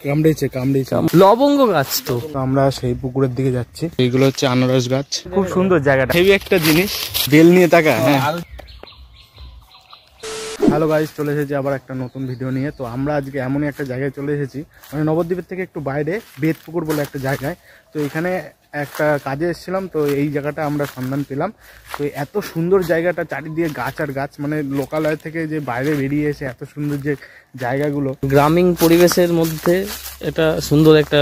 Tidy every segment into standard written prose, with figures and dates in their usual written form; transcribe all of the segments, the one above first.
কামড়েছে লবঙ্গ গাছ। তো আমরা সেই পুকুরের দিকে যাচ্ছি। এইগুলো হচ্ছে আনারস গাছ, খুব সুন্দর জায়গাটা, হেভি একটা জিনিস। বেল নিয়ে তাকা। হ্যাঁ, হ্যালো গাইস, চলে এসেছি আবার একটা নতুন ভিডিও নিয়ে। তো আমরা আজকে এমনই একটা জায়গায় চলে এসেছি, মানে নবদ্বীপের থেকে একটু বাইরে, বেদপুকুর বলে একটা জায়গায়। তো এখানে একটা কাজে এসেছিলাম, তো এই জায়গাটা আমরা সন্ধান পেলাম। তো এত সুন্দর জায়গাটা, চারিদিকে গাছ আর গাছ, মানে লোকালয় থেকে যে বাইরে বেরিয়ে এসে এত সুন্দর যে জায়গাগুলো, গ্রামীণ পরিবেশের মধ্যে এটা সুন্দর একটা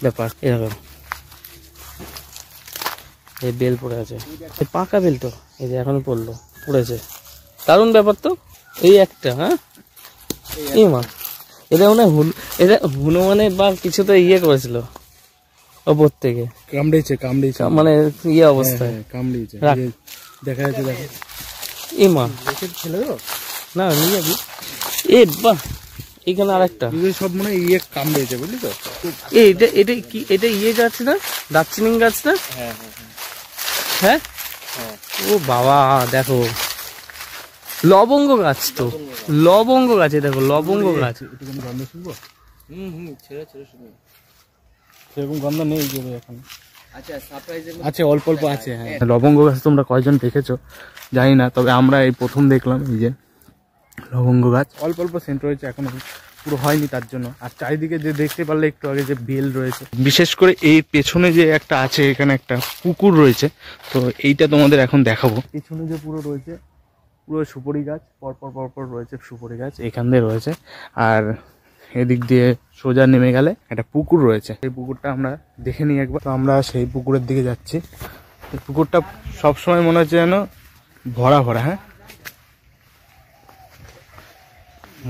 ব্যাপার। এরকম এই বেল পড়ে আছে, পাকা বেল তো, এই যে এখনো পড়লো, পড়েছে, দারুণ ব্যাপার তো। এই একটা, হ্যাঁ এই মা, এটা মনে হয় এটা হনুমানের বা কিছু তো ইয়ে করেছিল ওপর থেকে, কামড়েছে মানে ইয়ে অবস্থায় কামড়েছে, দেখা যাচ্ছে। দেখো এই মা, ছেলে তো না নিয়ে যাবি। এ বাহ, এখানে আরেকটা সব মনে হয় ইয়ে কামড়েছে, বুঝলি তো। এটা এটা কি, এটা ইয়ে গাছ না, দারচিনি গাছ না? হ্যাঁ, ও বাবা, দেখো লবঙ্গ গাছ। তো লবঙ্গ গাছে, দেখো লবঙ্গ গাছ। গন্ধ শুনবো? সেরকম গন্ধ নেই এখন, আচ্ছা অল্প অল্প আছে। হ্যাঁ, লবঙ্গ গাছ তোমরা কয়জন দেখেছো জানি না, তবে আমরা এই প্রথম দেখলাম। এই যে লবঙ্গ গাছ, অল্প অল্প সেন্ট রয়েছে, এখনো পুরো হয়নি তার জন্য। আর চারিদিকে যে দেখতে পারলে একটু আগে যে বেল রয়েছে, বিশেষ করে এই পেছনে যে একটা আছে, এখানে একটা পুকুর রয়েছে। তো এইটা তোমাদের এখন দেখাবো। পেছনে যে পুরো রয়েছে, পুরো সুপারি গাছ, পরপর রয়েছে সুপারি গাছ, এখান দিয়ে রয়েছে। আর এদিক দিয়ে সোজা নেমে গেলে একটা পুকুর রয়েছে, এই পুকুরটা আমরা দেখে নিই একবার। তো আমরা সেই পুকুরের দিকে যাচ্ছি। এই পুকুরটা সবসময় মনে হচ্ছে যেন ভরা ভরা। হ্যাঁ,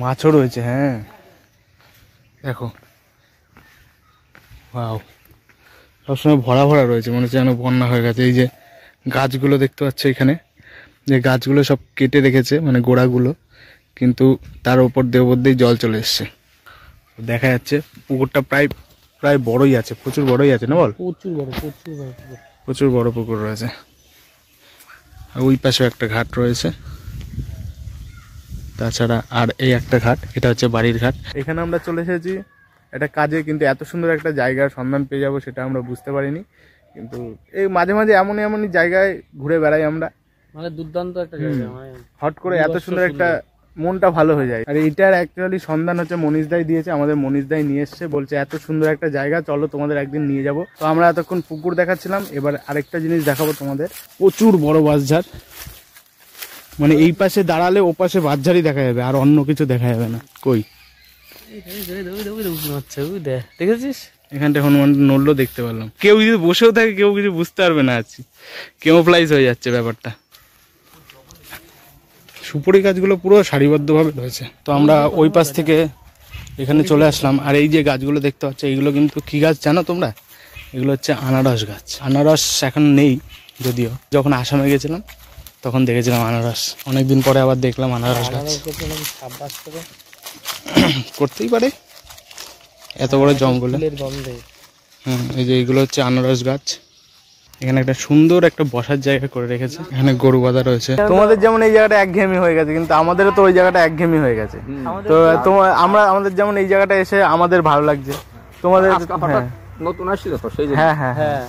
মাছও রয়েছে। হ্যাঁ দেখো, ওয়াও, সবসময় ভরা ভরা রয়েছে, মনে হচ্ছে যেন বন্যা হয়ে গেছে। এই যে গাছগুলো দেখতে পাচ্ছ, এখানে যে গাছগুলো সব কেটে রেখেছে, মানে গোড়াগুলো, কিন্তু তার উপর দিয়ে জল চলে এসছে। দেখা যাচ্ছে পুকুরটা প্রায় বড়ই আছে, প্রচুর বড়ই আছে না বল? প্রচুর বড় পুকুর রয়েছে। ওই পাশে একটা ঘাট রয়েছে, তাছাড়া আর এই একটা ঘাট, এটা হচ্ছে বাড়ির ঘাট। এখানে আমরা চলে এসেছি একটা কাজে, কিন্তু এত সুন্দর একটা জায়গার সন্ধান পেয়ে যাবো সেটা আমরা বুঝতে পারিনি। কিন্তু এই মাঝে মাঝে এমনই জায়গায় ঘুরে বেড়াই আমরা, মানে দুর্দান্ত একটা জায়গা, হট করে এত সুন্দর একটা, মনটা ভালো হয়ে যায়। আর এটার অ্যাকচুয়ালি সন্ধান হচ্ছে মনীষ দাই দিয়েছে, আমাদের মনীষ দাই নিয়ে এসছে, বলছে এত সুন্দর একটা জায়গা, চলো তোমাদের একদিন নিয়ে যাব। তো আমরা এতক্ষণ পুকুর দেখাচ্ছিলাম, এবার আরেকটা জিনিস দেখাবো তোমাদের। প্রচুর বড় বাঁশঝাড়, মানে এই পাশে দাঁড়ালে ও পাশে বাঁশঝাড়ই দেখা যাবে, আর অন্য কিছু দেখা যাবে না। কই দেখেছিস, এখানটা হনুমান নড়লো দেখতে পারলাম। কেউ যদি বসেও থাকে কেউ কিছু বুঝতে পারবে না, আছি কেমোফ্লাইজ হয়ে যাচ্ছে ব্যাপারটা। সুপারি গাছগুলো পুরো সারিবদ্ধভাবে রয়েছে। তো আমরা ওই পাশ থেকে এখানে চলে আসলাম। আর এই যে গাছগুলো দেখতে পাচ্ছ, এইগুলো কিন্তু কি গাছ জানো তোমরা? এগুলো হচ্ছে আনারস গাছ। আনারস এখন নেই, যদিও যখন আসামে গেছিলাম তখন দেখেছিলাম আনারস। অনেকদিন পরে আবার দেখলাম আনারস গাছ। করতেই পারে, এত বড় জঙ্গলে। এই যে এইগুলো হচ্ছে আনারস গাছ। এখানে একটা সুন্দর একটা বসার জায়গা করে রেখেছে, এখানে গরু বাঁধা রয়েছে। তোমাদের যেমন এই জায়গাটা একঘেয়েমি হয়ে গেছে, কিন্তু আমাদেরও তো ওই জায়গাটা একঘেয়েমি হয়ে গেছে। তো আমাদের যেমন এই জায়গাটা এসে আমাদের ভালো লাগছে, তোমাদের নতুন আসছিল তো সেই। হ্যাঁ হ্যাঁ হ্যাঁ,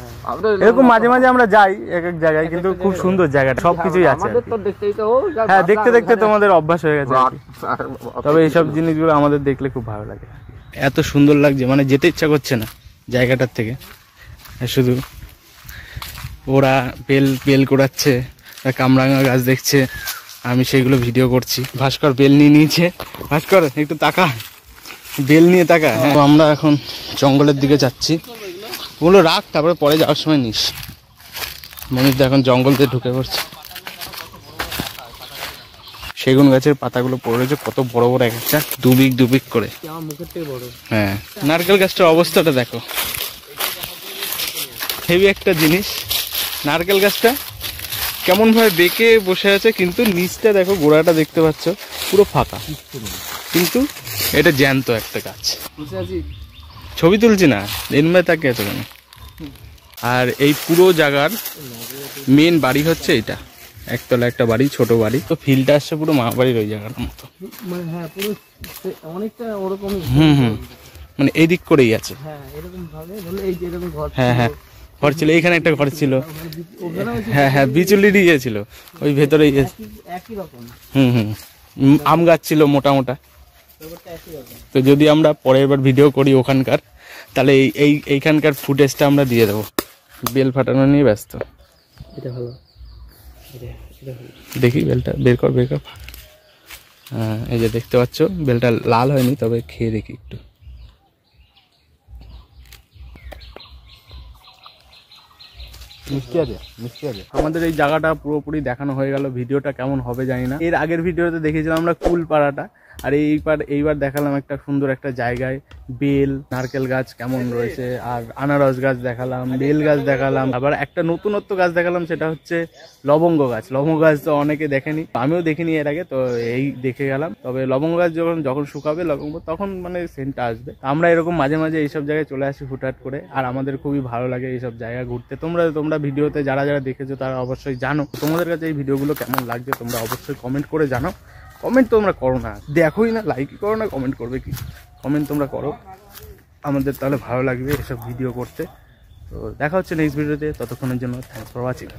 এরকম মাঝে মাঝে আমরা যাই এক এক জায়গায়, কিন্তু খুব সুন্দর জায়গাটা, সবকিছুই আছে। হ্যাঁ, দেখতে দেখতে তোমাদের অভ্যাস হয়ে গেছে, তবে এইসব জিনিসগুলো আমাদের দেখলে খুব ভালো লাগে। এত সুন্দর লাগছে, মানে যেতে ইচ্ছা করছে না জায়গাটার থেকে। শুধু ওরা বেল কোড়াচ্ছে, কামরাঙা গাছ দেখছে, আমি সেইগুলো ভিডিও করছি। ভাস্কর বেল নিয়ে নিয়েছে, ভাস্কর একটু তাকা, বেল নিয়ে তাকা। হ্যাঁ, তো আমরা এখন জঙ্গলের দিকে যাচ্ছি। ওগুলো রাখ, তারপরে পরে যাওয়ার সময় নিস। মনীষদা এখন জঙ্গল দিয়ে ঢুকে পড়ছে। সেগুন গাছের পাতাগুলো পড়ে রয়েছে, কত বড় বড় এক একটা, দুবিক করে। হ্যাঁ, নারকেল গাছটার অবস্থাটা দেখো, হেভি একটা জিনিস। নারকেল গাছটা কেমন ভাবে বেঁকে বসে আছে, কিন্তু নিচটা দেখো, গোড়াটা দেখতে পাচ্ছ পুরো ফাঁকা, কিন্তু এটা জ্যান্ত একটা গাছ। ছবি তুলছি না, এনমে তাকে এত কেন। আর এই পুরো জায়গার মেন বাড়ি হচ্ছে এটা, একতলা একটা বাড়ি, ছোট বাড়ি। তো ফিলটা আসছে পুরো মা বাড়ির ওই জায়গাটার মতো। হ্যাঁ, পুরো অনেকটা ওরকম। মানে এই দিক করেই আছে। হ্যাঁ এরকম ভাবে ধরলে এই যে এরকম ঘর হ্যাঁ হ্যাঁ ঘর ছিল, এখানে একটা ঘর ছিল। ওখানেও হ্যাঁ হ্যাঁ বিচুলি দিয়ে ছিল ওই ভেতরে। একই রকম আম গাছ ছিল মোটা মোটা। ব্যাপারটা একই রকম। তো যদি আমরা পরের বার ভিডিও করি ওখানকার, তাহলে এইখানকার ফুটেজটা আমরা দিয়ে দেবো। বেল ফাটানো নিয়ে ব্যস্ত। এটা ভালো, এটা ভালো। দেখি বেলটা বের কর। হ্যাঁ এই যে দেখতে পাচ্ছ বেলটা লাল হয়নি, তবে খেয়ে দেখি একটু। মিষ্টি আছে। আমাদের এই জায়গাটা পুরোপুরি দেখানো হয়ে গেল। ভিডিওটা কেমন হবে জানি না। এর আগের ভিডিওতে দেখেছিলাম আমরা কুলপাড়াটা, আর এইবার দেখালাম একটা সুন্দর একটা জায়গায় বেল নারকেল গাছ কেমন রয়েছে, আর আনারস গাছ দেখালাম, বেল গাছ দেখালাম, আবার একটা নতুনত্ব গাছ দেখালাম, সেটা হচ্ছে লবঙ্গ গাছ। লবঙ্গ গাছ তো অনেকে দেখেনি, আমিও দেখিনি এর আগে, তো এই দেখে গেলাম। তবে লবঙ্গ গাছ যখন শুকাবে লবঙ্গ, তখন মানে সেন্টটা আসবে। আমরা এরকম মাঝে মাঝে এইসব জায়গায় চলে আসি হুটহাট করে, আর আমাদের খুবই ভালো লাগে এইসব জায়গা ঘুরতে। তোমরা ভিডিওতে যারা দেখেছো তারা অবশ্যই জানো। তোমাদের কাছে এই ভিডিওগুলো কেমন লাগছে তোমরা অবশ্যই কমেন্ট করে জানো। কমেন্ট তোমরা করো না, দেখোই না, লাইকই করো না, কমেন্ট করবে কি? কমেন্ট তোমরা করো, আমাদের তাহলে ভালো লাগবে এসব ভিডিও করতে। তো দেখা হচ্ছে নেক্সট ভিডিওতে, ততক্ষণের জন্য থ্যাঙ্কস ফর ওয়াচিং।